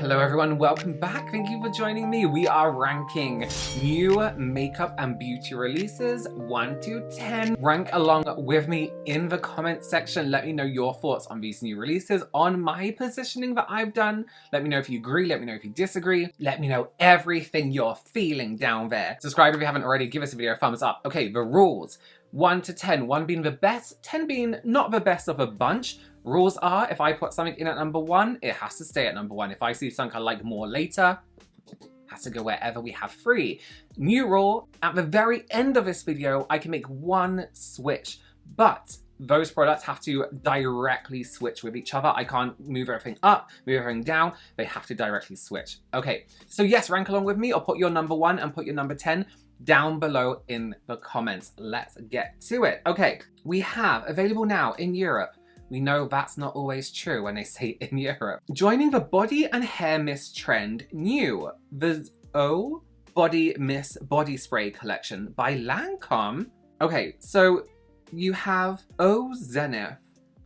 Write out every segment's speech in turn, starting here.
Hello everyone, welcome back. Thank you for joining me. We are ranking new makeup and beauty releases 1 to 10. Rank along with me in the comment section. Let me know your thoughts on these new releases, on my positioning that I've done. Let me know if you agree, let me know if you disagree. Let me know everything you're feeling down there. Subscribe if you haven't already, give this video a thumbs up. Okay, the rules. 1 to 10, 1 being the best, 10 being not the best of a bunch. Rules are, if I put something in at number 1, it has to stay at number 1. If I see something I like more later, it has to go wherever we have free. New rule, at the very end of this video, I can make one switch, but those products have to directly switch with each other. I can't move everything up, move everything down. They have to directly switch. Okay, so yes, rank along with me or put your number 1 and put your number 10 down below in the comments. Let's get to it. Okay, we have available now in Europe. We know that's not always true when they say in Europe. Joining the body and hair mist trend, new the O Body Mist Body Spray collection by Lancôme. Okay, so you have O Zenith,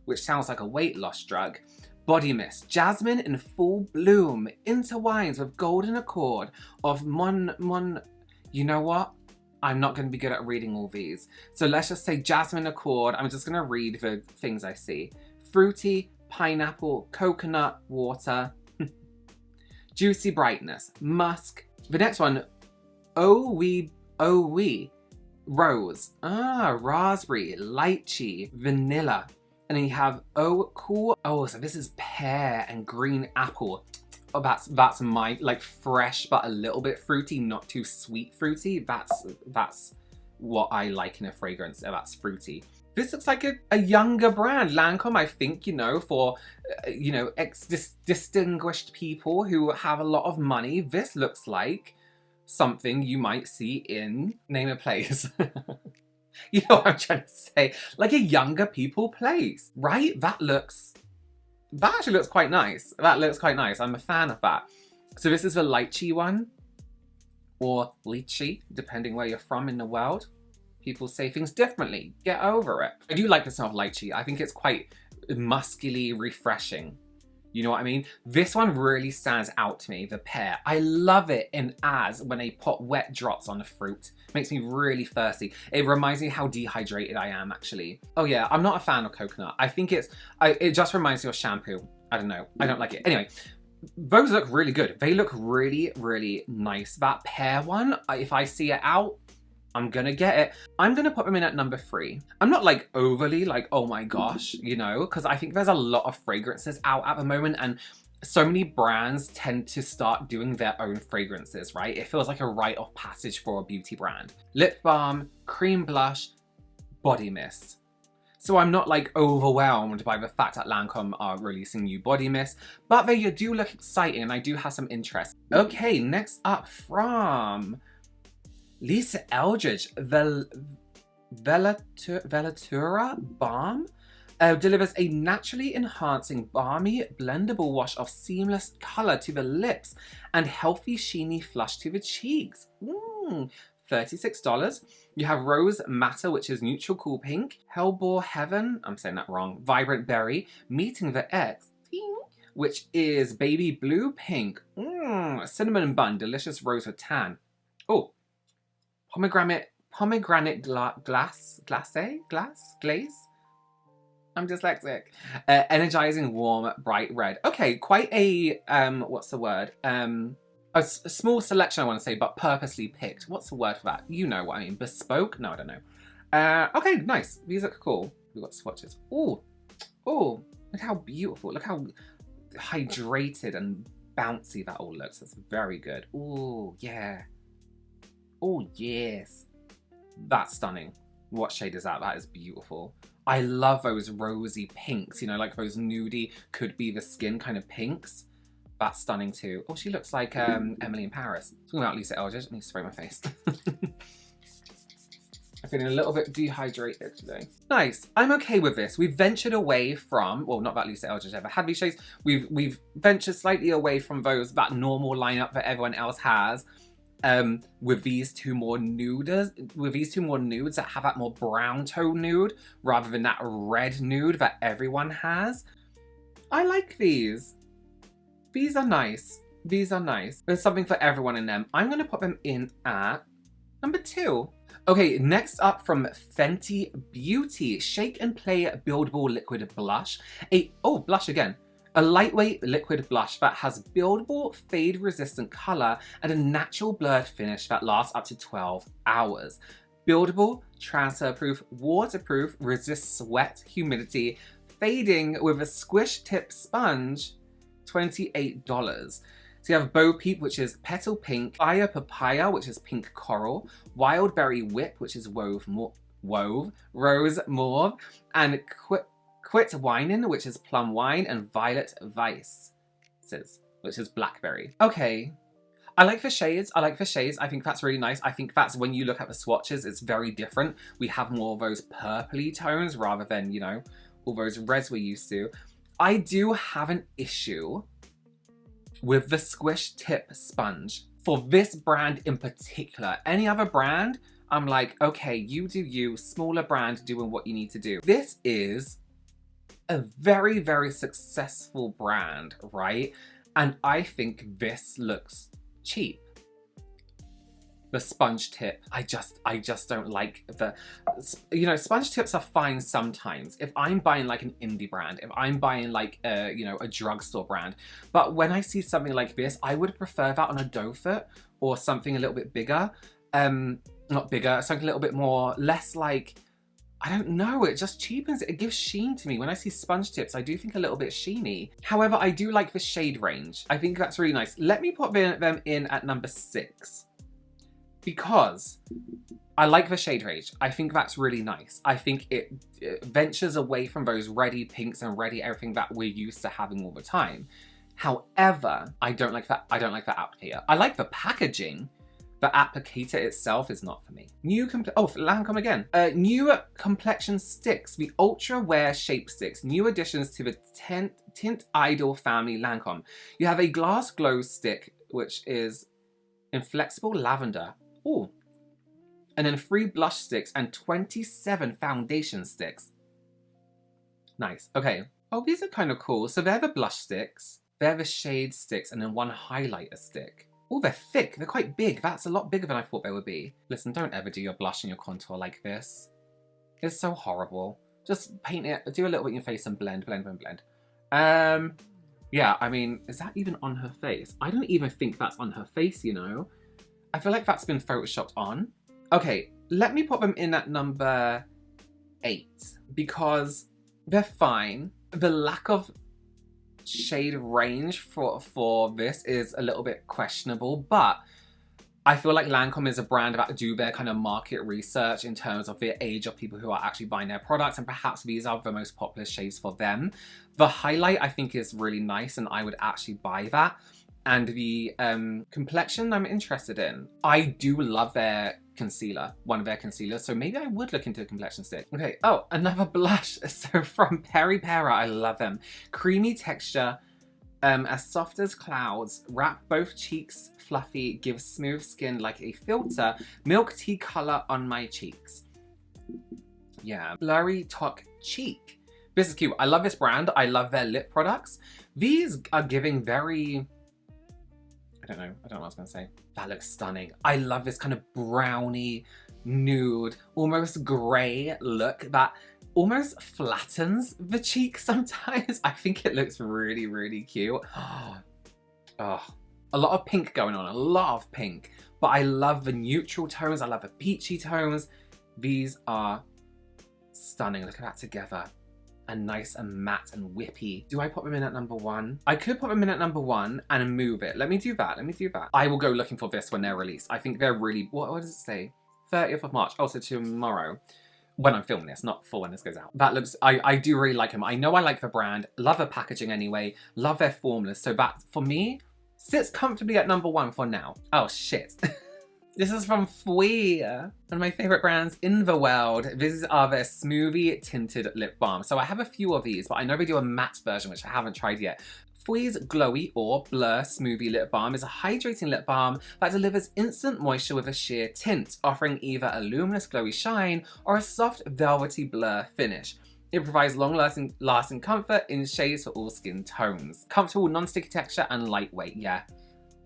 which sounds like a weight loss drug. Body mist, jasmine in full bloom, intertwines with golden accord of you know what? I'm not going to be good at reading all these. So let's just say jasmine accord. I'm just going to read the things I see. Fruity, pineapple, coconut, water, juicy brightness, musk. The next one, oh wee, rose. Raspberry, lychee, vanilla. And then you have oh cool. Oh, so this is pear and green apple. Oh, that's my, like, fresh but a little bit fruity, not too sweet fruity. That's what I like in a fragrance. That's fruity. This looks like a younger brand. Lancôme, I think, you know, for, you know, distinguished people who have a lot of money. This looks like something you might see in, name a place. You know what I'm trying to say? Like a younger people place, right? That actually looks quite nice. That looks quite nice. I'm a fan of that. So this is the lychee one, or lychee, depending where you're from in the world. People say things differently. Get over it. I do like the smell of lychee. I think it's quite muscularly refreshing. You know what I mean? This one really stands out to me, the pear. I love it in as when they put wet drops on the fruit. Makes me really thirsty. It reminds me how dehydrated I am, actually. Oh yeah, I'm not a fan of coconut. I think it just reminds me of shampoo. I don't know. I don't like it. Anyway, those look really good. They look really, really nice. That pear one, if I see it out, I'm gonna get it. I'm gonna put them in at number 3. I'm not like overly like, oh my gosh, you know, because I think there's a lot of fragrances out at the moment and so many brands tend to start doing their own fragrances, right? It feels like a rite of passage for a beauty brand. Lip balm, cream blush, body mist. So I'm not like overwhelmed by the fact that Lancôme are releasing new body mist, but they do look exciting and I do have some interest. Okay, next up from Eldridge, velator balm. Delivers a naturally enhancing, balmy, blendable wash of seamless color to the lips and healthy, sheeny flush to the cheeks. $36. You have Rose Matter, which is neutral cool pink. Hellbore Heaven, I'm saying that wrong. Vibrant Berry, Meeting the X, which is baby blue pink. Cinnamon Bun, delicious rose with tan. Oh, pomegranate glaze. I'm dyslexic. Energizing, warm, bright red. Okay, quite a, what's the word? A small selection, I want to say, but purposely picked. What's the word for that? You know what I mean. Bespoke? No, I don't know. Okay, nice. These look cool. We've got swatches. Oh, look how beautiful. Look how hydrated and bouncy that all looks. That's very good. Oh, yeah. Oh, yes. That's stunning. What shade is that? That is beautiful. I love those rosy pinks, you know, like those nudie, could be the skin kind of pinks. That's stunning too. Oh, she looks like Emily in Paris. Talking about Eldridge, I need to spray my face. I'm feeling a little bit dehydrated today. Nice, I'm okay with this. We've ventured away from, well, not that Eldridge ever had these shades. We've ventured slightly away from that normal lineup that everyone else has. With these two more nudes that have that more brown tone nude rather than that red nude that everyone has. I like these. These are nice. These are nice. There's something for everyone in them. I'm gonna put them in at number 2. Okay, next up from Fenty Beauty, Shake and Play Buildable Liquid Blush. Blush again. A lightweight liquid blush that has buildable, fade-resistant color and a natural blurred finish that lasts up to 12 hours. Buildable, transfer-proof, waterproof, resists sweat, humidity, fading with a squish tip sponge, $28. So you have Bo Peep, which is petal pink, Fire Papaya, which is pink coral, Wild Berry Whip, which is rose mauve, and Quit Winin, which is plum wine, and Violet Vice, which is blackberry. Okay. I like the shades. I think that's really nice. I think that's when you look at the swatches, it's very different. We have more of those purpley tones rather than, you know, all those reds we're used to. I do have an issue with the squish tip sponge. For this brand in particular, any other brand, I'm like, okay, you do you, smaller brand doing what you need to do. This is a very, very successful brand, right? And I think this looks cheap. The sponge tip, I just don't like the, you know, sponge tips are fine sometimes. If I'm buying like an indie brand, if I'm buying like a, you know, a drugstore brand, but when I see something like this, I would prefer that on a doe foot or something a little bit bigger. Not bigger, something a little bit more, less like, I don't know, it just cheapens it. It gives sheen to me. When I see sponge tips, I do think a little bit sheeny. However, I do like the shade range. I think that's really nice. Let me put them in at number 6. Because I like the shade range. I think that's really nice. I think it ventures away from those ready pinks and ready everything that we're used to having all the time. However, I don't like that applicator. I like the packaging. The applicator itself is not for me. Lancôme again. New complexion sticks, the Ultra Wear Shape Sticks. New additions to the Tint Idol family Lancôme. You have a glass glow stick, which is inflexible lavender. Ooh. And then 3 blush sticks and 27 foundation sticks. Nice. Okay. Oh, these are kind of cool. So they're the blush sticks, they're the shade sticks, and then 1 highlighter stick. Oh, they're thick. They're quite big. That's a lot bigger than I thought they would be. Listen, don't ever do your blush and your contour like this. It's so horrible. Just paint it, do a little bit in your face and blend. Yeah, I mean, is that even on her face? I don't even think that's on her face, you know? I feel like that's been photoshopped on. Okay, let me put them in at number 8 because they're fine. The lack of shade range for this is a little bit questionable, but I feel like Lancôme is a brand that do their kind of market research in terms of the age of people who are actually buying their products, and perhaps these are the most popular shades for them. The highlight I think is really nice and I would actually buy that. And the complexion I'm interested in. I do love their concealer, one of their concealers, so maybe I would look into a complexion stick. Okay, oh, another blush. So from Peripera, I love them. Creamy texture, as soft as clouds, wrap both cheeks fluffy, gives smooth skin like a filter, milk tea color on my cheeks. Yeah, blurry talk cheek. This is cute. I love this brand. I love their lip products. These are giving very, I don't know what I was gonna say. That looks stunning. I love this kind of browny, nude, almost gray look that almost flattens the cheek sometimes. I think it looks really, really cute. Oh, a lot of pink going on, a lot of pink. But I love the neutral tones, I love the peachy tones. These are stunning, look at that together. And nice and matte and whippy. Do I put them in at number 1? I could put them in at number 1 and move it. Let me do that, I will go looking for this when they're released. I think they're really, what does it say? 30th of March, also tomorrow. When I'm filming this, not for when this goes out. That looks, I do really like them. I know I like the brand, love the packaging anyway, love their formulas. So that, for me, sits comfortably at number 1 for now. Oh shit. This is from Fwee, one of my favorite brands in the world. These are their smoothie tinted lip balm. So I have a few of these, but I know they do a matte version, which I haven't tried yet. Fwee's Glowy or Blur Smoothie Lip Balm is a hydrating lip balm that delivers instant moisture with a sheer tint, offering either a luminous glowy shine or a soft velvety blur finish. It provides long-lasting comfort in shades for all skin tones. Comfortable non-sticky texture and lightweight, yeah.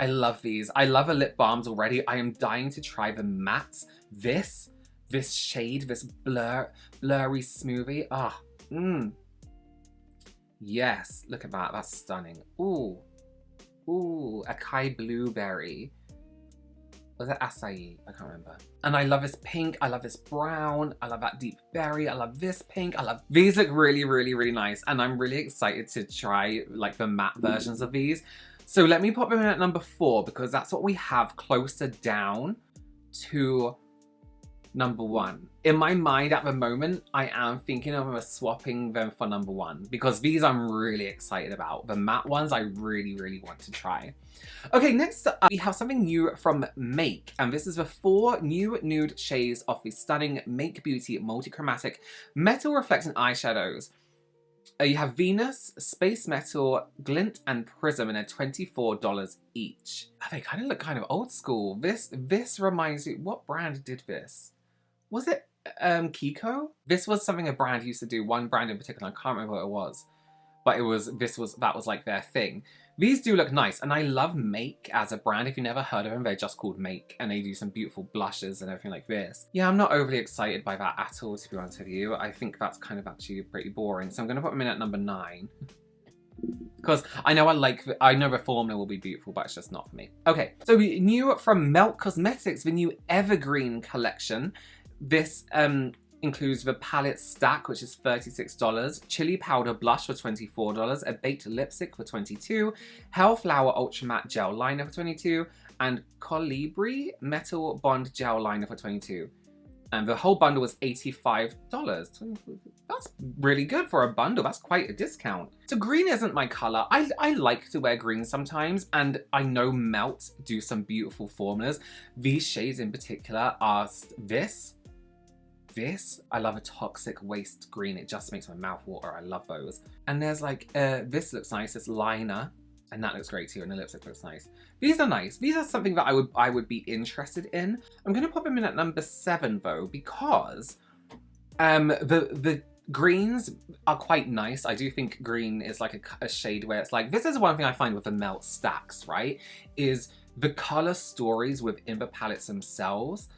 I love these. I love the lip balms already. I am dying to try the mattes. This shade, this blurry smoothie. Ah, yes, look at that. That's stunning. Ooh, acai blueberry. Was it acai? I can't remember. And I love this pink. I love this brown. I love that deep berry. I love this pink. These look really, really, really nice. And I'm really excited to try like the matte versions of these. So let me pop them in at number 4 because that's what we have closer down to number 1. In my mind at the moment, I am thinking of swapping them for number 1 because these I'm really excited about. The matte ones I really, really want to try. Okay, next up, we have something new from Make, and this is the 4 new nude shades of the stunning Make Beauty multi-chromatic metal reflecting eyeshadows. You have Venus, Space Metal, Glint, and Prism, and they're $24 each. They kind of look kind of old school. This reminds me, what brand did this? Was it Kiko? This was something a brand used to do, one brand in particular, I can't remember what it was. But that was like their thing. These do look nice, and I love Make as a brand. If you never heard of them, they're just called Make, and they do some beautiful blushes and everything like this. Yeah, I'm not overly excited by that at all, to be honest with you. I think that's kind of actually pretty boring, so I'm gonna put them in at number 9. Because I know the formula will be beautiful, but it's just not for me. Okay, so new from Melt Cosmetics, the new Evergreen collection. This includes the palette stack, which is $36, chili powder blush for $24, a baked lipstick for $22, Hellflower Ultra Matte Gel Liner for $22, and Colibri Metal Bond Gel Liner for $22. And the whole bundle was $85. That's really good for a bundle. That's quite a discount. So green isn't my color. I like to wear green sometimes, and I know Melt do some beautiful formulas. These shades in particular are this. I love a Toxic Waste Green. It just makes my mouth water. I love those. And there's like, this looks nice, this liner. And that looks great too, and the lipstick looks nice. These are nice. These are something that I would be interested in. I'm gonna pop them in at number 7 though, because the greens are quite nice. I do think green is like a shade where it's like, this is one thing I find with the Melt stacks, right? Is the color stories within the palettes themselves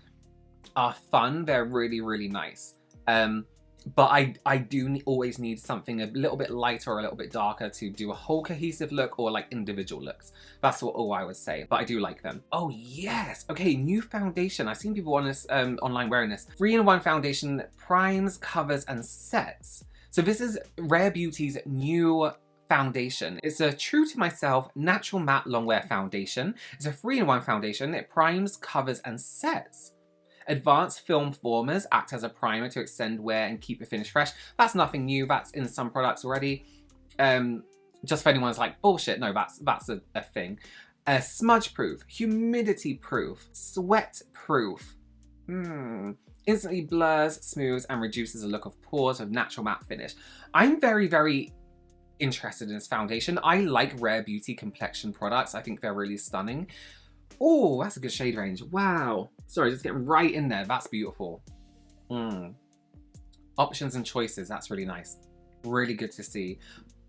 are fun. They're really, really nice. But I do always need something a little bit lighter or a little bit darker to do a whole cohesive look or like individual looks. That's all I would say, but I do like them. Oh yes, okay, new foundation. I've seen people on this online wearing this. 3-in-1 foundation, primes, covers, and sets. So this is Rare Beauty's new foundation. It's a True to Myself Natural Matte Longwear Foundation. It's a 3-in-1 foundation. It primes, covers, and sets. Advanced film formers act as a primer to extend wear and keep your finish fresh. That's nothing new. That's in some products already. Just for anyone's like, bullshit, no, that's a thing. Smudge proof, humidity proof, sweat proof. Instantly blurs, smooths, and reduces the look of pores with natural matte finish. I'm very, very interested in this foundation. I like Rare Beauty complexion products. I think they're really stunning. Oh, that's a good shade range. Wow. Sorry, just getting right in there. That's beautiful. Options and choices. That's really nice. Really good to see.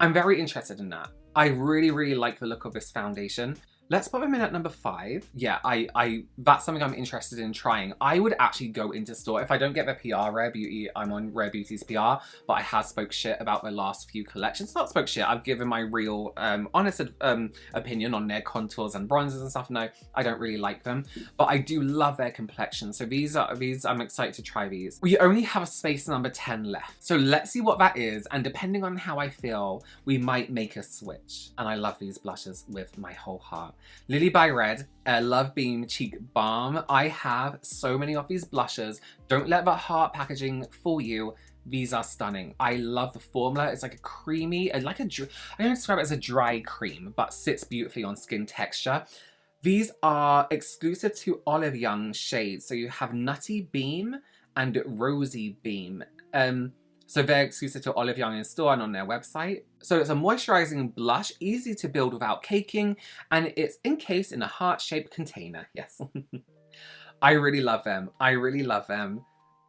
I'm very interested in that. I really, really like the look of this foundation. Let's put them in at number 5. Yeah, that's something I'm interested in trying. I would actually go into store. If I don't get their PR, Rare Beauty, I'm on Rare Beauty's PR, but I have spoke shit about their last few collections. Not spoke shit, I've given my real, honest opinion on their contours and bronzers and stuff. No, I don't really like them, but I do love their complexion. So these, I'm excited to try these. We only have a space number 10 left. So let's see what that is. And depending on how I feel, we might make a switch. And I love these blushes with my whole heart. Lily by Red, Love Beam Cheek Balm. I have so many of these blushes. Don't let the heart packaging fool you. These are stunning. I love the formula. It's like a creamy, I don't describe it as a dry cream, but sits beautifully on skin texture. These are exclusive to Olive Young shades. So you have Nutty Beam and Rosy Beam. So they're exclusive to Olive Young in store and on their website. So it's a moisturizing blush, easy to build without caking, and it's encased in a heart-shaped container. Yes. I really love them. I really love them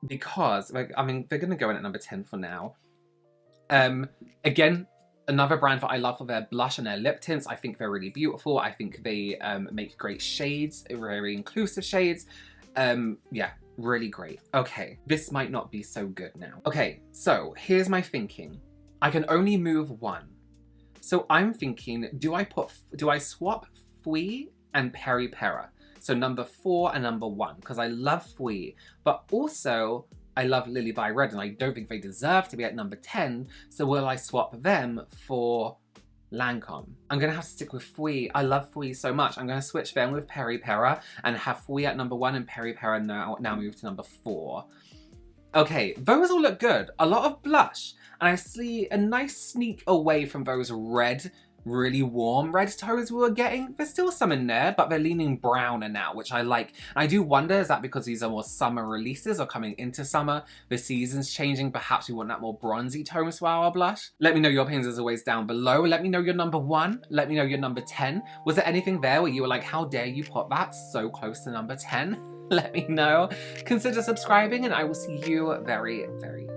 because, like, I mean, they're gonna go in at number 10 for now. Again, Another brand that I love for their blush and their lip tints. I think they're really beautiful. I think they make great shades, very inclusive shades. Yeah, really great. Okay, this might not be so good now. Okay, so here's my thinking. I can only move one. So I'm thinking, do I swap Fwee and Peripera? So number 4 and number 1, because I love Fwee, but also I love Lily by Red, and I don't think they deserve to be at number 10, so will I swap them for Lancôme? I'm gonna have to stick with Fwee. I love Fwee so much. I'm gonna switch them with Peripera and have Fwee at number 1 and Peripera now move to number 4. Okay, those all look good. A lot of blush, and I see a nice sneak away from those red, really warm red tones we were getting. There's still some in there, but they're leaning browner now, which I like. And I do wonder, is that because these are more summer releases or coming into summer? The season's changing. Perhaps we want that more bronzy tone for our blush. Let me know your opinions as always down below. Let me know your number 1. Let me know your number 10. Was there anything there where you were like, how dare you put that so close to number 10? Let me know. Consider subscribing, and I will see you very, very